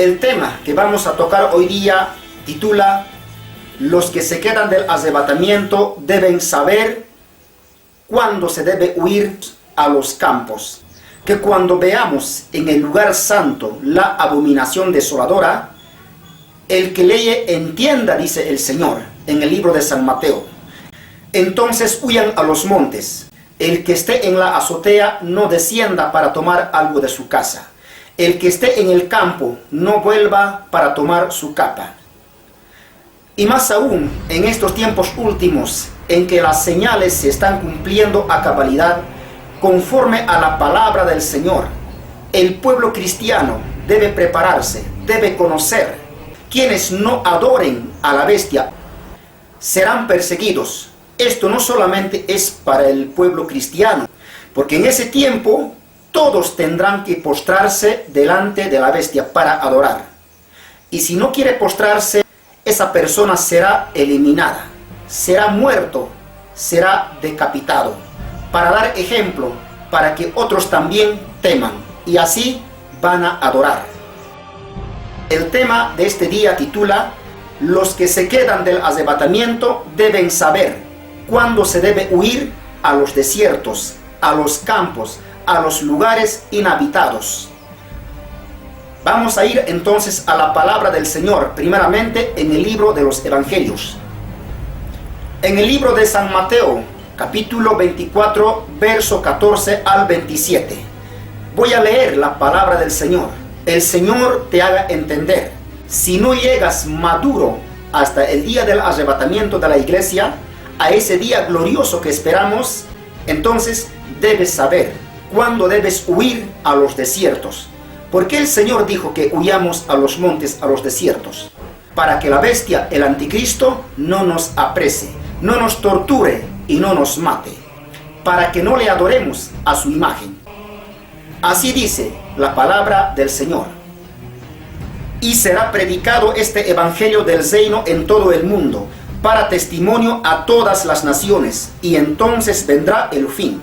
El tema que vamos a tocar hoy día titula: los que se quedan del arrebatamiento deben saber cuándo se debe huir a los campos. Que cuando veamos en el lugar santo la abominación desoladora, el que lee entienda, dice el Señor en el libro de San Mateo. Entonces huyan a los montes. El que esté en la azotea no descienda para tomar algo de su casa. El que esté en el campo no vuelva para tomar su capa. Y más aún en estos tiempos últimos, en que las señales se están cumpliendo a cabalidad conforme a la palabra del Señor, el pueblo cristiano debe prepararse, debe conocer. Quienes no adoren a la bestia serán perseguidos. Esto no solamente es para el pueblo cristiano, porque en ese tiempo todos tendrán que postrarse delante de la bestia para adorar. Y si no quiere postrarse, esa persona será eliminada, será muerto, será decapitado, para dar ejemplo, para que otros también teman, y así van a adorar. El tema de este día titula: los que se quedan del arrebatamiento deben saber cuándo se debe huir a los desiertos, a los campos, a los lugares inhabitados. Vamos a ir entonces a la palabra del Señor, primeramente en el libro de los Evangelios. En el libro de San Mateo, capítulo 24, verso 14 al 27. Voy a leer la palabra del Señor. El Señor te haga entender. Si no llegas maduro hasta el día del arrebatamiento de la iglesia, a ese día glorioso que esperamos, entonces debes saber cuándo debes huir a los desiertos. Porque el Señor dijo que huyamos a los montes, a los desiertos, para que la bestia, el anticristo, no nos aprese, no nos torture y no nos mate, para que no le adoremos a su imagen. Así dice la palabra del Señor. Y será predicado este evangelio del reino en todo el mundo, para testimonio a todas las naciones, y entonces vendrá el fin.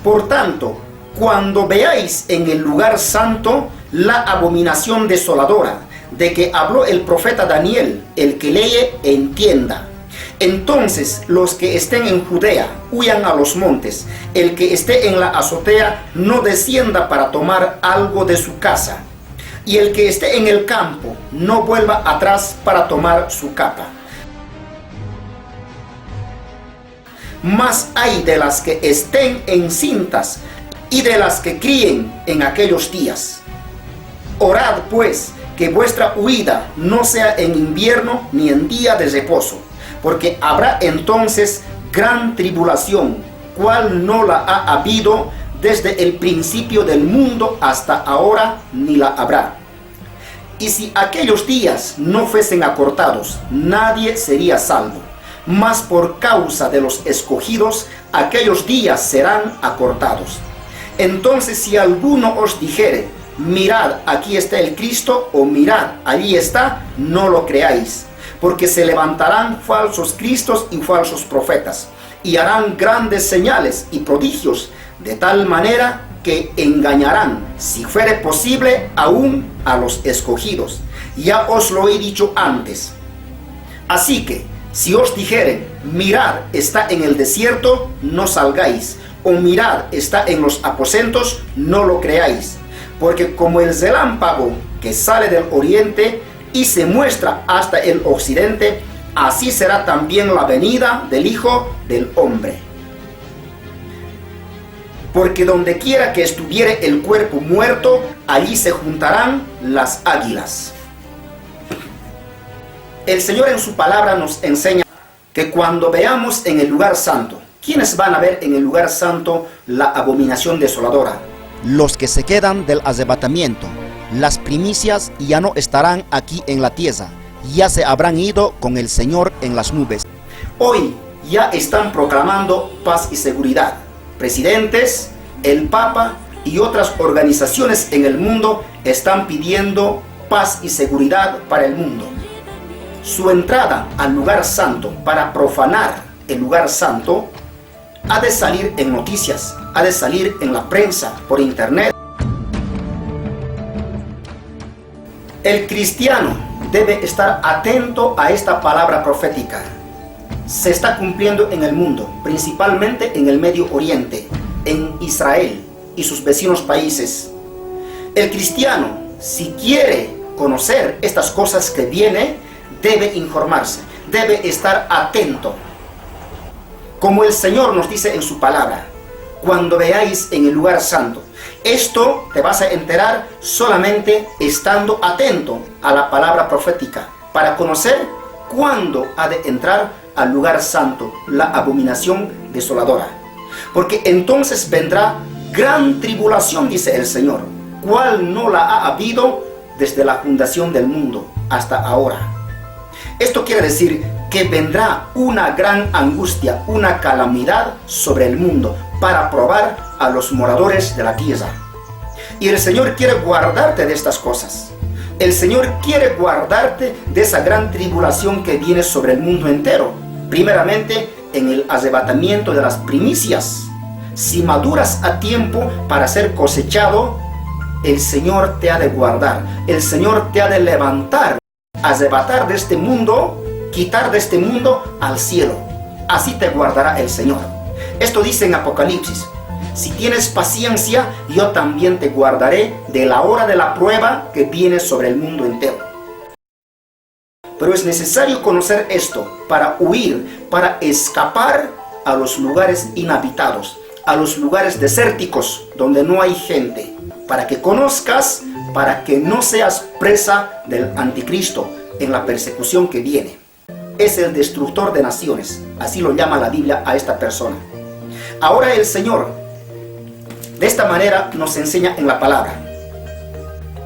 Por tanto, cuando veáis en el lugar santo la abominación desoladora, de que habló el profeta Daniel, el que lee entienda. Entonces los que estén en Judea huyan a los montes, el que esté en la azotea no descienda para tomar algo de su casa, y el que esté en el campo no vuelva atrás para tomar su capa. Mas hay de las que estén encintas y de las que críen en aquellos días. Orad pues que vuestra huida no sea en invierno ni en día de reposo, porque habrá entonces gran tribulación, cual no la ha habido desde el principio del mundo hasta ahora, ni la habrá. Y si aquellos días no fuesen acortados, nadie sería salvo. Mas por causa de los escogidos, aquellos días serán acortados. Entonces si alguno os dijere: mirad, aquí está el Cristo, o mirad, allí está, no lo creáis, porque se levantarán falsos cristos y falsos profetas, y harán grandes señales y prodigios, de tal manera que engañarán, si fuere posible, aún a los escogidos. Ya os lo he dicho antes. Así que, si os dijeren: mirad, está en el desierto, no salgáis, o mirad, está en los aposentos, no lo creáis. Porque como el relámpago que sale del oriente y se muestra hasta el occidente, así será también la venida del Hijo del Hombre. Porque donde quiera que estuviere el cuerpo muerto, allí se juntarán las águilas. El Señor en su palabra nos enseña que cuando veamos en el lugar santo, ¿quiénes van a ver en el lugar santo la abominación desoladora? Los que se quedan del arrebatamiento. Las primicias ya no estarán aquí en la tierra, ya se habrán ido con el Señor en las nubes. Hoy ya están proclamando paz y seguridad. Presidentes, el Papa y otras organizaciones en el mundo están pidiendo paz y seguridad para el mundo. Su entrada al lugar santo para profanar el lugar santo ha de salir en noticias, ha de salir en la prensa, por internet. El cristiano debe estar atento a esta palabra profética. Se está cumpliendo en el mundo, principalmente en el Medio Oriente, en Israel y sus vecinos países. El cristiano, si quiere conocer estas cosas que vienen, debe informarse, debe estar atento. Como el Señor nos dice en su palabra, cuando veáis en el lugar santo. Esto te vas a enterar solamente estando atento a la palabra profética, para conocer cuándo ha de entrar al lugar santo, la abominación desoladora. Porque entonces vendrá gran tribulación, dice el Señor, cual no la ha habido desde la fundación del mundo hasta ahora. Esto quiere decir que vendrá una gran angustia, una calamidad sobre el mundo para probar a los moradores de la tierra. Y el Señor quiere guardarte de estas cosas. El Señor quiere guardarte de esa gran tribulación que viene sobre el mundo entero. Primeramente, en el arrebatamiento de las primicias. Si maduras a tiempo para ser cosechado, el Señor te ha de guardar. El Señor te ha de levantar, arrebatar de este mundo, quitar de este mundo al cielo. Así te guardará el Señor. Esto dice en Apocalipsis. Si tienes paciencia, yo también te guardaré de la hora de la prueba que viene sobre el mundo entero. Pero es necesario conocer esto para huir, para escapar a los lugares inhabitados, a los lugares desérticos donde no hay gente, para que conozcas, para que no seas presa del anticristo en la persecución que viene. Es el destructor de naciones, así lo llama la Biblia a esta persona. Ahora el Señor de esta manera nos enseña en la palabra.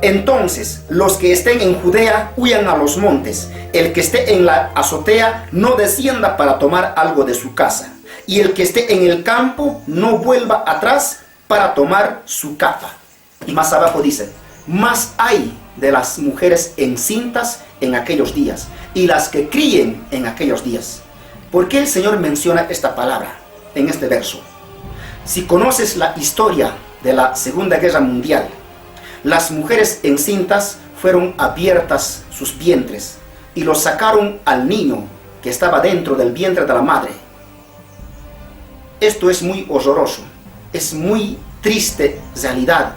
Entonces, los que estén en Judea huyan a los montes. El que esté en la azotea no descienda para tomar algo de su casa. Y el que esté en el campo no vuelva atrás para tomar su capa. Y más abajo dice, más hay de las mujeres encintas en aquellos días y las que críen en aquellos días. ¿Por qué el Señor menciona esta palabra en este verso? Si conoces la historia de la Segunda Guerra Mundial, las mujeres encintas fueron abiertas sus vientres y lo sacaron al niño que estaba dentro del vientre de la madre. Esto es muy horroroso, es muy triste realidad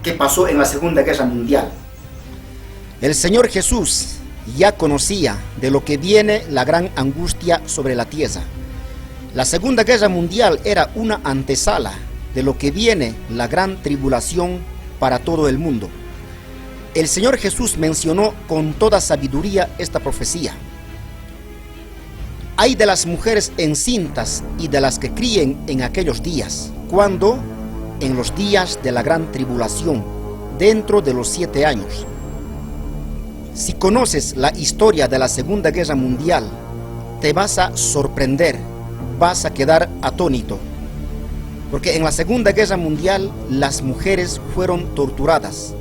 que pasó en la Segunda Guerra Mundial. El Señor Jesús ya conocía de lo que viene la gran angustia sobre la tierra. La Segunda Guerra Mundial era una antesala de lo que viene la gran tribulación para todo el mundo. El Señor Jesús mencionó con toda sabiduría esta profecía. Hay de las mujeres encintas y de las que críen en aquellos días, cuando en los días de la gran tribulación, dentro de los 7 años. Si conoces la historia de la Segunda Guerra Mundial, te vas a sorprender, vas a quedar atónito. Porque en la Segunda Guerra Mundial las mujeres fueron torturadas.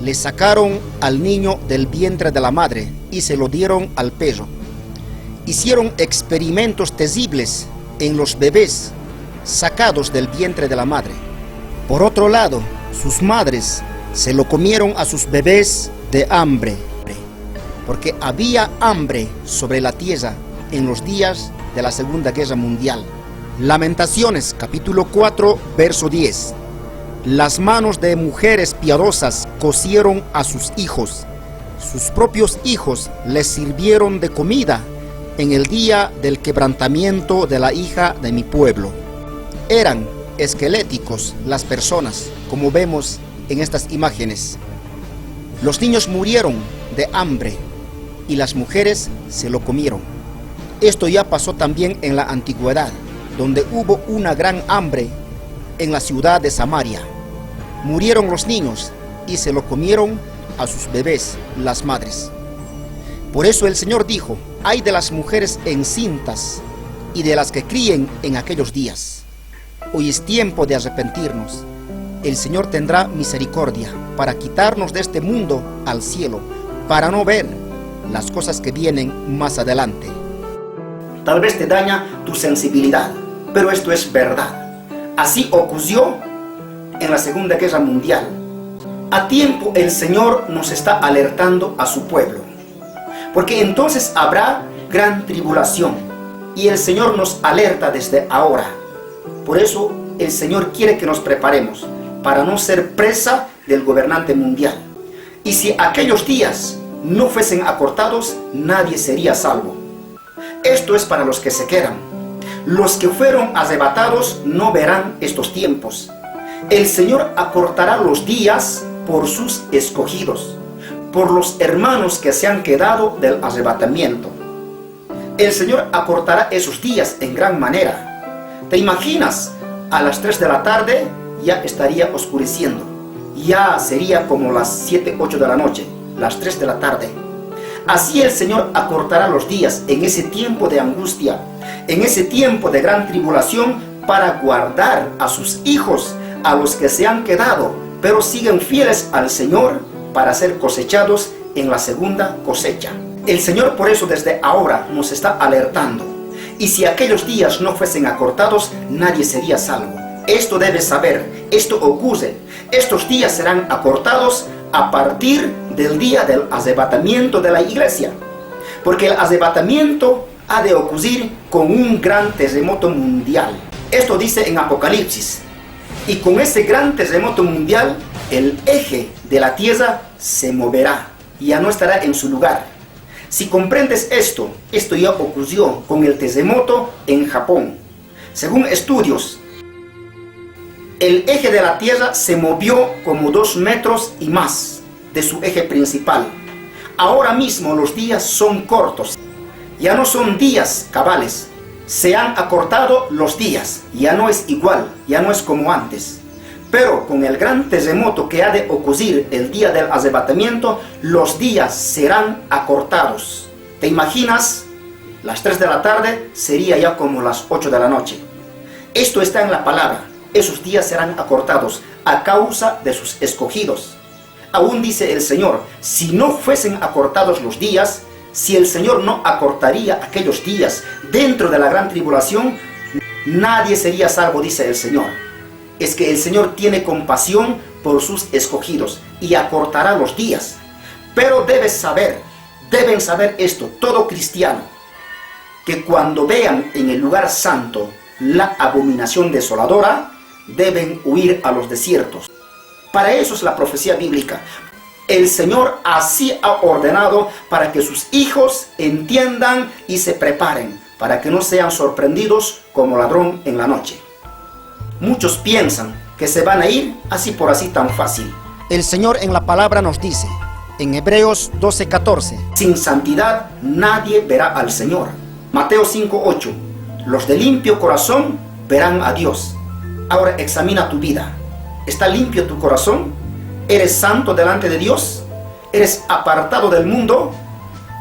Le sacaron al niño del vientre de la madre y se lo dieron al perro. Hicieron experimentos terribles en los bebés sacados del vientre de la madre. Por otro lado, sus madres se lo comieron a sus bebés de hambre, porque había hambre sobre la tierra en los días de la Segunda Guerra Mundial. Lamentaciones, capítulo 4, verso 10. Las manos de mujeres piadosas cocieron a sus hijos. Sus propios hijos les sirvieron de comida en el día del quebrantamiento de la hija de mi pueblo. Eran esqueléticos las personas, como vemos en estas imágenes. Los niños murieron de hambre y las mujeres se lo comieron. Esto ya pasó también en la antigüedad, donde hubo una gran hambre en la ciudad de Samaria. Murieron los niños y se lo comieron a sus bebés, las madres. Por eso el Señor dijo, ay de las mujeres encintas y de las que críen en aquellos días. Hoy es tiempo de arrepentirnos. El Señor tendrá misericordia para quitarnos de este mundo al cielo, para no ver las cosas que vienen más adelante. Tal vez te daña tu sensibilidad, pero esto es verdad. Así ocurrió en la Segunda Guerra Mundial. A tiempo el Señor nos está alertando a su pueblo, porque entonces habrá gran tribulación, y el Señor nos alerta desde ahora. Por eso el Señor quiere que nos preparemos para no ser presa del gobernante mundial. Y si aquellos días no fuesen acortados, nadie sería salvo. Esto es para los que se quedan. Los que fueron arrebatados no verán estos tiempos. El Señor acortará los días por sus escogidos, por los hermanos que se han quedado del arrebatamiento. El Señor acortará esos días en gran manera. ¿Te imaginas? A las 3 de la tarde ya estaría oscureciendo. Ya sería como las 7, 8 de la noche, las 3 de la tarde. Así el Señor acortará los días en ese tiempo de angustia, en ese tiempo de gran tribulación, para guardar a sus hijos, a los que se han quedado, pero siguen fieles al Señor, para ser cosechados en la segunda cosecha. El Señor por eso desde ahora nos está alertando. Y si aquellos días no fuesen acortados, nadie sería salvo. Esto debes saber, esto ocurre. Estos días serán acortados a partir del día del arrebatamiento de la iglesia. Porque el arrebatamiento ha de ocurrir con un gran terremoto mundial. Esto dice en Apocalipsis. Y con ese gran terremoto mundial, el eje de la tierra se moverá, ya no estará en su lugar. Si comprendes esto ya ocurrió con el terremoto en Japón. Según estudios, el eje de la tierra se movió como 2 metros y más de su eje principal. Ahora mismo los días son cortos, ya no son días cabales. Se han acortado los días, ya no es igual, ya no es como antes. Pero con el gran terremoto que ha de ocurrir el día del arrebatamiento, los días serán acortados. ¿Te imaginas? Las 3 de la tarde sería ya como las 8 de la noche. Esto está en la palabra. Esos días serán acortados a causa de sus escogidos. Aún dice el Señor, si no fuesen acortados los días, si el Señor no acortaría aquellos días dentro de la gran tribulación, nadie sería salvo, dice el Señor. Es que el Señor tiene compasión por sus escogidos y acortará los días. Pero deben saber esto, todo cristiano, que cuando vean en el lugar santo la abominación desoladora, deben huir a los desiertos. Para eso es la profecía bíblica. El Señor así ha ordenado para que sus hijos entiendan y se preparen, para que no sean sorprendidos como ladrón en la noche. Muchos piensan que se van a ir así por así tan fácil. El Señor en la palabra nos dice, en Hebreos 12:14, sin santidad nadie verá al Señor. Mateo 5:8, los de limpio corazón verán a Dios. Ahora examina tu vida. ¿Está limpio tu corazón? ¿Eres santo delante de Dios? ¿Eres apartado del mundo?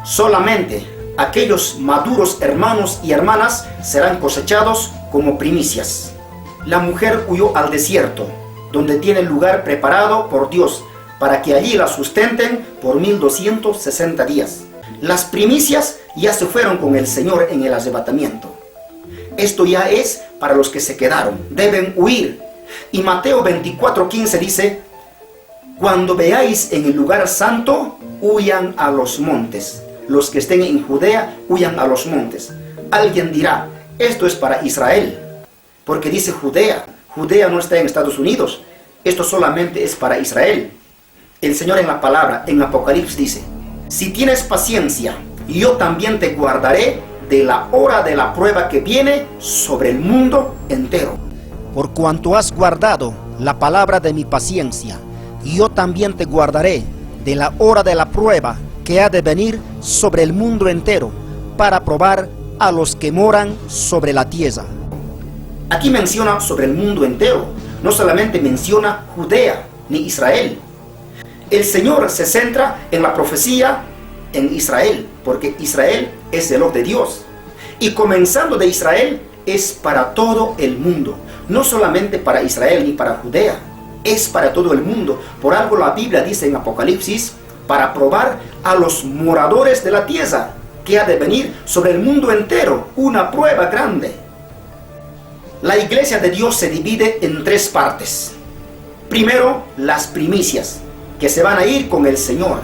Solamente aquellos maduros hermanos y hermanas serán cosechados como primicias. La mujer huyó al desierto, donde tiene lugar preparado por Dios, para que allí la sustenten por 1260 días. Las primicias ya se fueron con el Señor en el arrebatamiento. Esto ya es para los que se quedaron, deben huir. Y Mateo 24:15 dice, cuando veáis en el lugar santo, huyan a los montes. Los que estén en Judea, huyan a los montes. Alguien dirá, esto es para Israel, porque dice Judea. Judea no está en Estados Unidos. Esto solamente es para Israel. El Señor en la palabra, en Apocalipsis dice, si tienes paciencia, yo también te guardaré de la hora de la prueba que viene sobre el mundo entero. Por cuanto has guardado la palabra de mi paciencia, yo también te guardaré de la hora de la prueba que ha de venir sobre el mundo entero, para probar a los que moran sobre la tierra. Aquí menciona sobre el mundo entero, no solamente menciona Judea ni Israel. El Señor se centra en la profecía en Israel, porque Israel es el ojo de Dios. Y comenzando de Israel, es para todo el mundo. No solamente para Israel ni para Judea, es para todo el mundo. Por algo la Biblia dice en Apocalipsis, para probar a los moradores de la tierra, que ha de venir sobre el mundo entero, una prueba grande. La iglesia de Dios se divide en 3 partes. Primero, las primicias. que se van a ir con el Señor.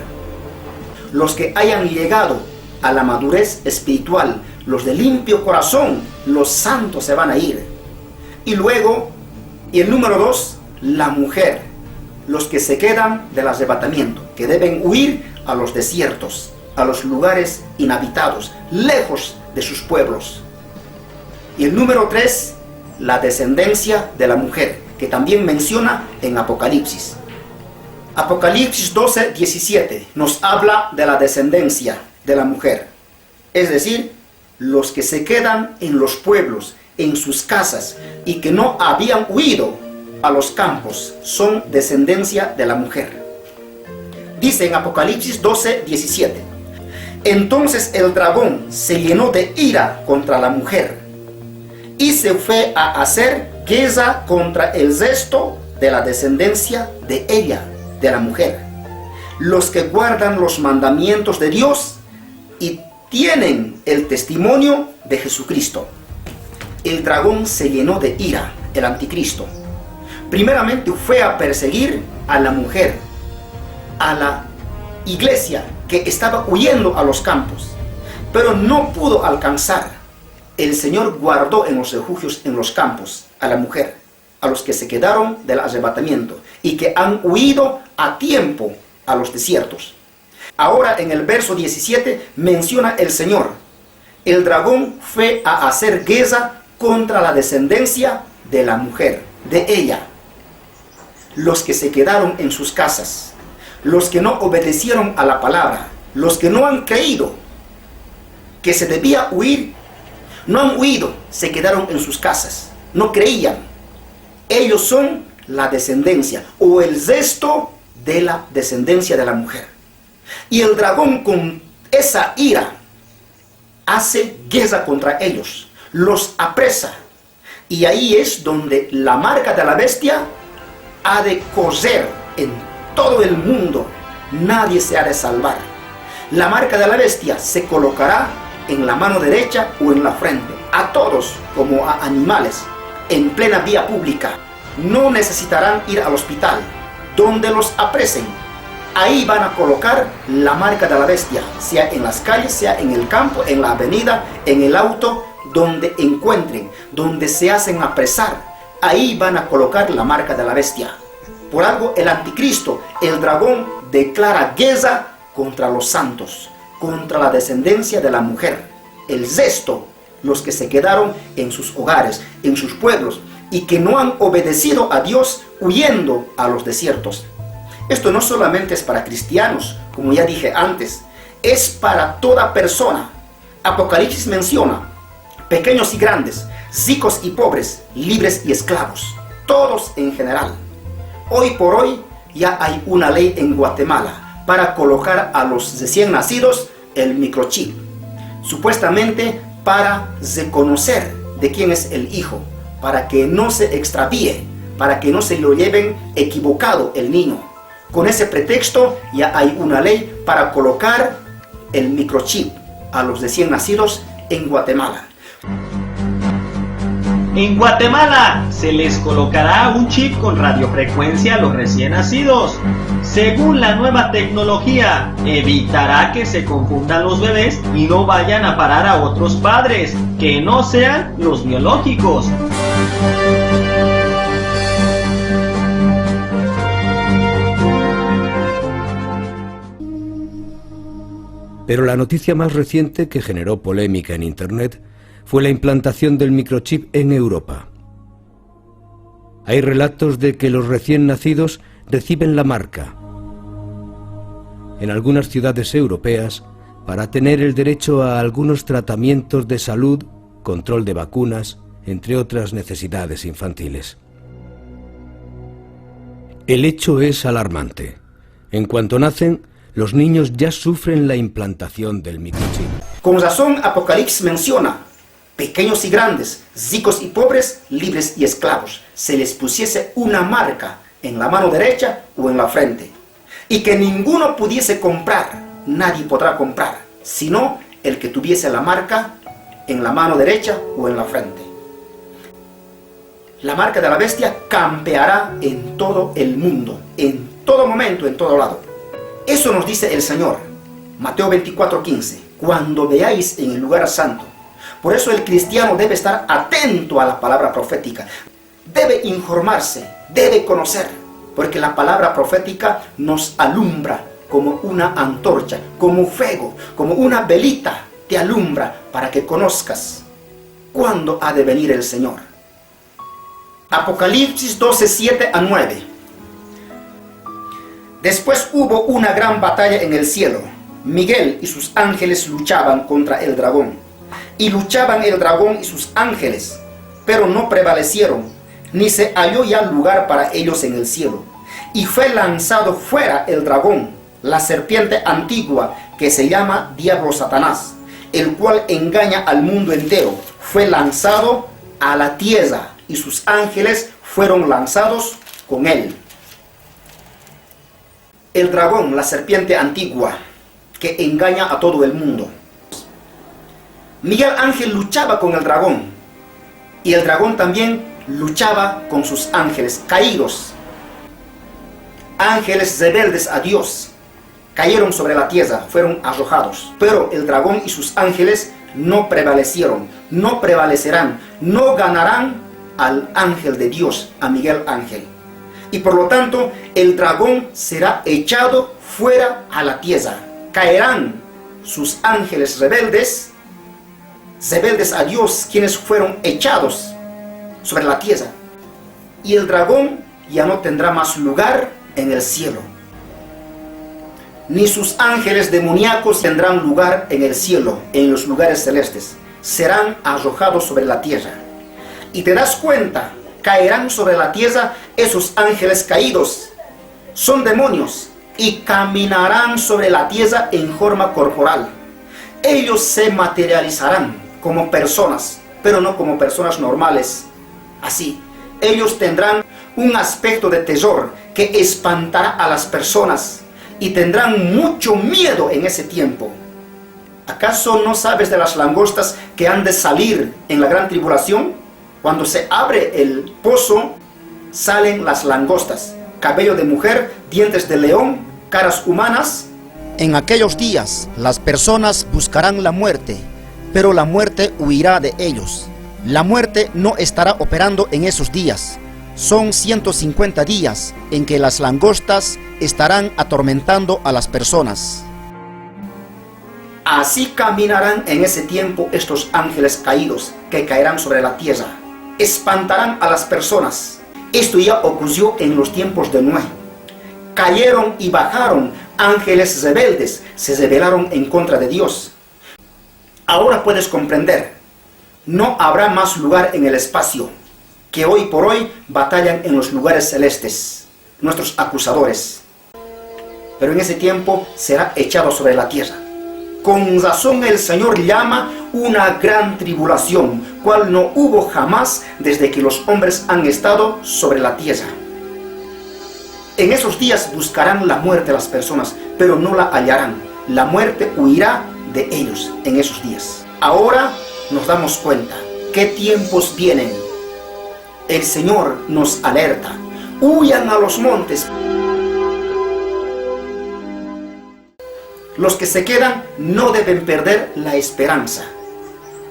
Los que hayan llegado a la madurez espiritual, los de limpio corazón, los santos se van a ir. Y luego, y el número 2, la mujer, los que se quedan del arrebatamiento, que deben huir a los desiertos, a los lugares inhabitados, lejos de sus pueblos. Y el número 3, la descendencia de la mujer, que también menciona en Apocalipsis. Apocalipsis 12:17 nos habla de la descendencia de la mujer, es decir, los que se quedan en los pueblos, en sus casas, y que no habían huido a los campos, son descendencia de la mujer. Dice en Apocalipsis 12:17: entonces el dragón se llenó de ira contra la mujer y se fue a hacer guerra contra el resto de la descendencia de ella, de la mujer, los que guardan los mandamientos de Dios y tienen el testimonio de Jesucristo. El dragón se llenó de ira, el anticristo. Primeramente fue a perseguir a la mujer, a la iglesia que estaba huyendo a los campos, pero no pudo alcanzar. El Señor guardó en los refugios, en los campos, a la mujer, a los que se quedaron del arrebatamiento y que han huido a tiempo a los desiertos. Ahora en el verso 17 menciona el Señor: el dragón fue a hacer guerra contra la descendencia de la mujer, de ella, los que se quedaron en sus casas, los que no obedecieron a la palabra, los que no han creído que se debía huir, no han huido, se quedaron en sus casas, no creían. Ellos son la descendencia o el resto de la descendencia de la mujer. Y el dragón con esa ira hace guerra contra ellos, los apresa. Y ahí es donde la marca de la bestia ha de correr en todo el mundo. Nadie se ha de salvar. La marca de la bestia se colocará en la mano derecha o en la frente, a todos como a animales, en plena vía pública. No necesitarán ir al hospital, donde los apresen. Ahí van a colocar la marca de la bestia, sea en las calles, sea en el campo, en la avenida, en el auto, donde encuentren, donde se hacen apresar. Ahí van a colocar la marca de la bestia. Por algo el anticristo, el dragón, declara guerra contra los santos, contra la descendencia de la mujer, el resto, los que se quedaron en sus hogares, en sus pueblos, y que no han obedecido a Dios huyendo a los desiertos. Esto no solamente es para cristianos, como ya dije antes, es para toda persona. Apocalipsis menciona pequeños y grandes, ricos y pobres, libres y esclavos, todos en general. Hoy por hoy ya hay una ley en Guatemala para colocar a los recién nacidos el microchip, supuestamente para reconocer de quién es el hijo, para que no se extravíe, para que no se lo lleven equivocado el niño. Con ese pretexto ya hay una ley para colocar el microchip a los recién nacidos en Guatemala. En Guatemala se les colocará un chip con radiofrecuencia a los recién nacidos. Según la nueva tecnología, evitará que se confundan los bebés y no vayan a parar a otros padres que no sean los biológicos. Pero la noticia más reciente que generó polémica en Internet fue la implantación del microchip en Europa. Hay relatos de que los recién nacidos reciben la marca en algunas ciudades europeas para tener el derecho a algunos tratamientos de salud, control de vacunas, entre otras necesidades infantiles. El hecho es alarmante. En cuanto nacen, los niños ya sufren la implantación del microchip. Con razón, Apocalipsis menciona pequeños y grandes, ricos y pobres, libres y esclavos, se les pusiese una marca en la mano derecha o en la frente, y que ninguno pudiese comprar, nadie podrá comprar, sino el que tuviese la marca en la mano derecha o en la frente. La marca de la bestia campeará en todo el mundo, en todo momento, en todo lado. Eso nos dice el Señor, Mateo 24:15, cuando veáis en el lugar santo. Por eso el cristiano debe estar atento a la palabra profética, debe informarse, debe conocer, porque la palabra profética nos alumbra como una antorcha, como fuego, como una velita, te alumbra para que conozcas cuándo ha de venir el Señor. Apocalipsis 12:7-9. Después hubo una gran batalla en el cielo. Miguel y sus ángeles luchaban contra el dragón. Y luchaban el dragón y sus ángeles, pero no prevalecieron, ni se halló ya lugar para ellos en el cielo. Y fue lanzado fuera el dragón, la serpiente antigua, que se llama Diablo Satanás, el cual engaña al mundo entero. Fue lanzado a la tierra, y sus ángeles fueron lanzados con él. El dragón, la serpiente antigua, que engaña a todo el mundo. Miguel Ángel luchaba con el dragón, y el dragón también luchaba con sus ángeles caídos. Ángeles rebeldes a Dios, cayeron sobre la tierra, fueron arrojados. Pero el dragón y sus ángeles no prevalecieron, no prevalecerán, no ganarán al ángel de Dios, a Miguel Ángel. Y por lo tanto, el dragón será echado fuera a la tierra. Caerán sus ángeles rebeldes a Dios, quienes fueron echados sobre la tierra. Y el dragón ya no tendrá más lugar en el cielo. Ni sus ángeles demoníacos tendrán lugar en el cielo, en los lugares celestes. Serán arrojados sobre la tierra. Y te das cuenta, caerán sobre la tierra esos ángeles caídos. Son demonios y caminarán sobre la tierra en forma corporal. Ellos se materializarán como personas, pero no como personas normales. Así, ellos tendrán un aspecto de terror que espantará a las personas y tendrán mucho miedo en ese tiempo. ¿Acaso no sabes de las langostas que han de salir en la gran tribulación? Cuando se abre el pozo, salen las langostas, cabello de mujer, dientes de león, caras humanas. En aquellos días, las personas buscarán la muerte, pero la muerte huirá de ellos. La muerte no estará operando en esos días. Son 150 días en que las langostas estarán atormentando a las personas. Así caminarán en ese tiempo estos ángeles caídos que caerán sobre la tierra. Espantarán a las personas. Esto ya ocurrió en los tiempos de Noé. Cayeron y bajaron ángeles rebeldes, se rebelaron en contra de Dios. Ahora puedes comprender, no habrá más lugar en el espacio, que hoy por hoy batallan en los lugares celestes, nuestros acusadores. Pero en ese tiempo será echado sobre la tierra. Con razón el Señor llama una gran tribulación, cual no hubo jamás desde que los hombres han estado sobre la tierra. En esos días buscarán la muerte las personas, pero no la hallarán. La muerte huirá de ellos en esos días. Ahora nos damos cuenta qué tiempos vienen. El Señor nos alerta. Huyan a los montes. Los que se quedan no deben perder la esperanza.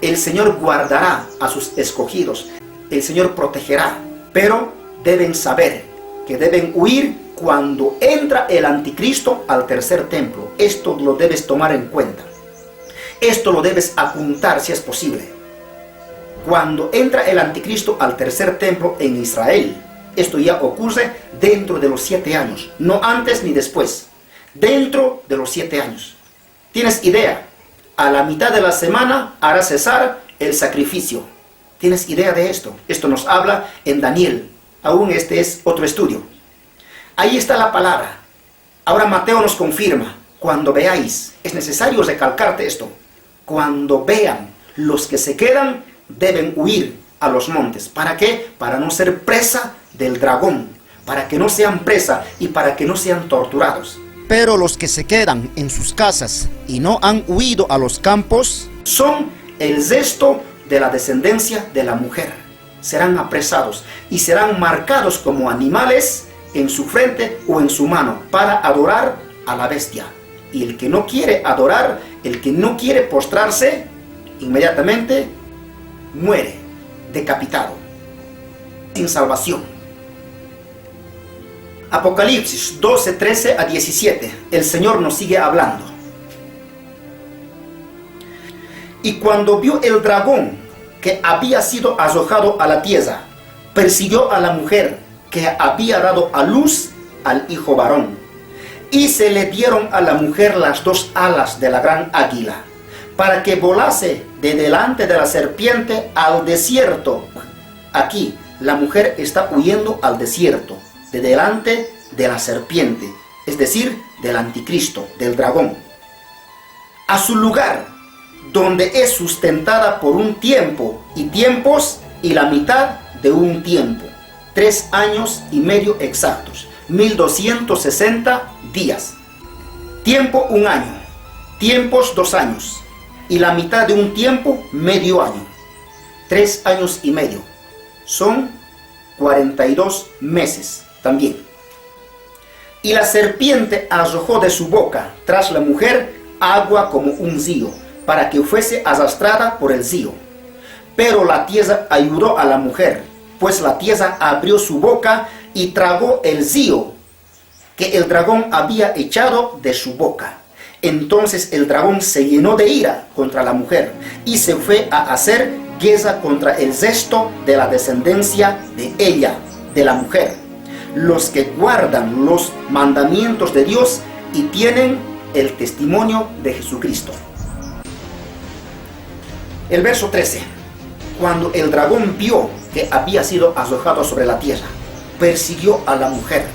El Señor guardará a sus escogidos. El Señor protegerá. Pero deben saber que deben huir cuando entra el anticristo al tercer templo. Esto lo debes tomar en cuenta. Esto lo debes apuntar si es posible. Cuando entra el anticristo al tercer templo en Israel, esto ya ocurre dentro de los 7 años, no antes ni después, dentro de los 7 años. ¿Tienes idea? A la mitad de la semana hará cesar el sacrificio. ¿Tienes idea de esto? Esto nos habla en Daniel. Aún este es otro estudio. Ahí está la palabra. Ahora Mateo nos confirma. Cuando veáis, es necesario recalcarte esto. Cuando vean, los que se quedan deben huir a los montes. ¿Para qué? Para no ser presa del dragón. Para que no sean presa y para que no sean torturados. Pero los que se quedan en sus casas y no han huido a los campos son el resto de la descendencia de la mujer. Serán apresados y serán marcados como animales en su frente o en su mano para adorar a la bestia. Y el que no quiere adorar, el que no quiere postrarse, inmediatamente muere decapitado, sin salvación. Apocalipsis 12, 13 a 17. El Señor nos sigue hablando. Y cuando vio el dragón que había sido arrojado a la tierra, persiguió a la mujer que había dado a luz al hijo varón. Y se le dieron a la mujer las dos alas de la gran águila, para que volase de delante de la serpiente al desierto. Aquí la mujer está huyendo al desierto, de delante de la serpiente, es decir, del anticristo, del dragón, a su lugar, donde es sustentada por un tiempo y tiempos y la mitad de un tiempo, 3 años y medio exactos, 1260 días. Tiempo 1 año, tiempos 2 años, y la mitad de un tiempo medio año, 3 años y medio, son 42 meses también. Y la serpiente arrojó de su boca tras la mujer agua como un río, para que fuese arrastrada por el río. Pero la tierra ayudó a la mujer, pues la tierra abrió su boca y tragó el río que el dragón había echado de su boca. Entonces el dragón se llenó de ira contra la mujer y se fue a hacer guerra contra el resto de la descendencia de ella, de la mujer, los que guardan los mandamientos de Dios y tienen el testimonio de Jesucristo. El verso 13. Cuando el dragón vio que había sido arrojado sobre la tierra, persiguió a la mujer,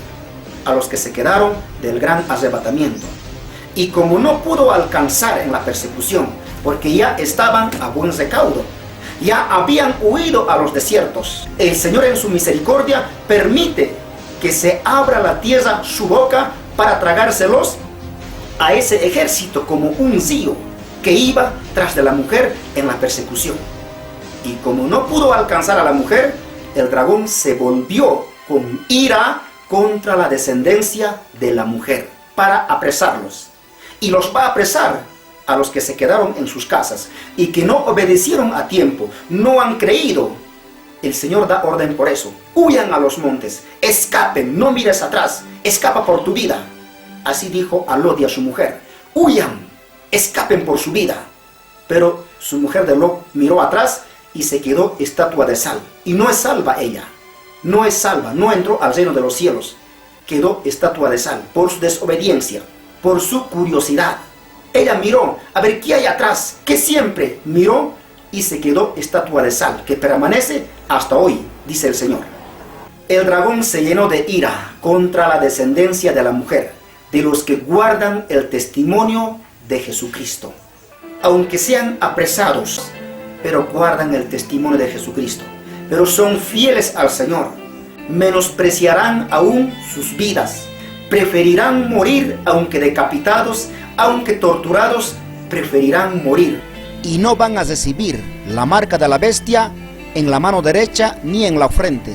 a los que se quedaron del gran arrebatamiento. Y como no pudo alcanzar en la persecución, porque ya estaban a buen recaudo, ya habían huido a los desiertos, el Señor en su misericordia permite que se abra la tierra su boca para tragárselos a ese ejército como un río que iba tras de la mujer en la persecución. Y como no pudo alcanzar a la mujer, el dragón se volvió con ira contra la descendencia de la mujer para apresarlos. Y los va a apresar a los que se quedaron en sus casas y que no obedecieron a tiempo, no han creído. El Señor da orden por eso. Huyan a los montes, escapen, no mires atrás, escapa por tu vida. Así dijo a Lot y a su mujer. Huyan, escapen por su vida. Pero su mujer de Lot miró atrás y se quedó estatua de sal. Y no es salva ella. No es salva, no entró al reino de los cielos. Quedó estatua de sal por su desobediencia, por su curiosidad. Ella miró a ver qué hay atrás, que siempre miró y se quedó estatua de sal, que permanece hasta hoy, dice el Señor. El dragón se llenó de ira contra la descendencia de la mujer, de los que guardan el testimonio de Jesucristo. Aunque sean apresados, pero guardan el testimonio de Jesucristo, pero son fieles al Señor, menospreciarán aún sus vidas, preferirán morir aunque decapitados, aunque torturados, preferirán morir. Y no van a recibir la marca de la bestia en la mano derecha ni en la frente.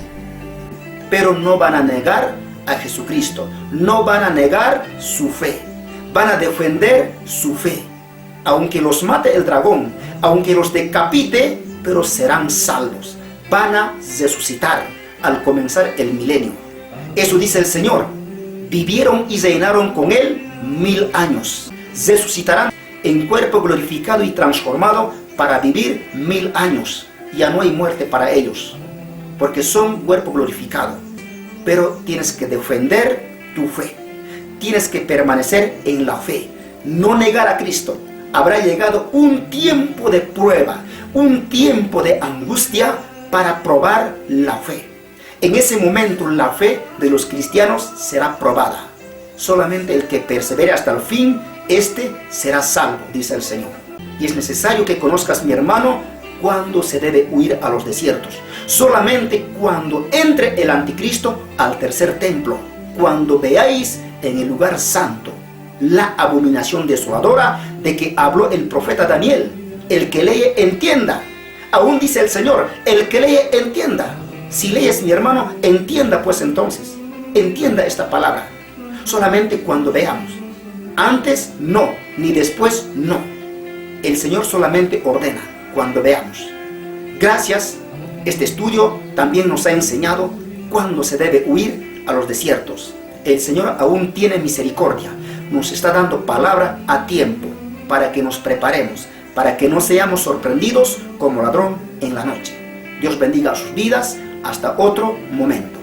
Pero no van a negar a Jesucristo, no van a negar su fe, van a defender su fe. Aunque los mate el dragón, aunque los decapite, pero serán salvos. Van a resucitar al comenzar el milenio. Eso dice el Señor. Vivieron y reinaron con Él 1000 años. Resucitarán en cuerpo glorificado y transformado para vivir 1000 años. Ya no hay muerte para ellos, porque son cuerpo glorificado. Pero tienes que defender tu fe. Tienes que permanecer en la fe. No negar a Cristo. Habrá llegado un tiempo de prueba, un tiempo de angustia para probar la fe. En ese momento la fe de los cristianos será probada. Solamente el que persevere hasta el fin, este será salvo, dice el Señor. Y es necesario que conozcas, mi hermano, cuándo se debe huir a los desiertos. Solamente cuando entre el anticristo al tercer templo, cuando veáis en el lugar santo la abominación desoladora de que habló el profeta Daniel. El que lee, entienda. Aún dice el Señor, el que lee, entienda. Si lees, mi hermano, entienda pues entonces. entienda esta palabra. Solamente cuando veamos. Antes no, ni después no. El Señor solamente ordena cuando veamos. Gracias, este estudio también nos ha enseñado cuándo se debe huir a los desiertos. El Señor aún tiene misericordia. Nos está dando palabra a tiempo para que nos preparemos, para que no seamos sorprendidos como ladrón en la noche. Dios bendiga sus vidas. Hasta otro momento.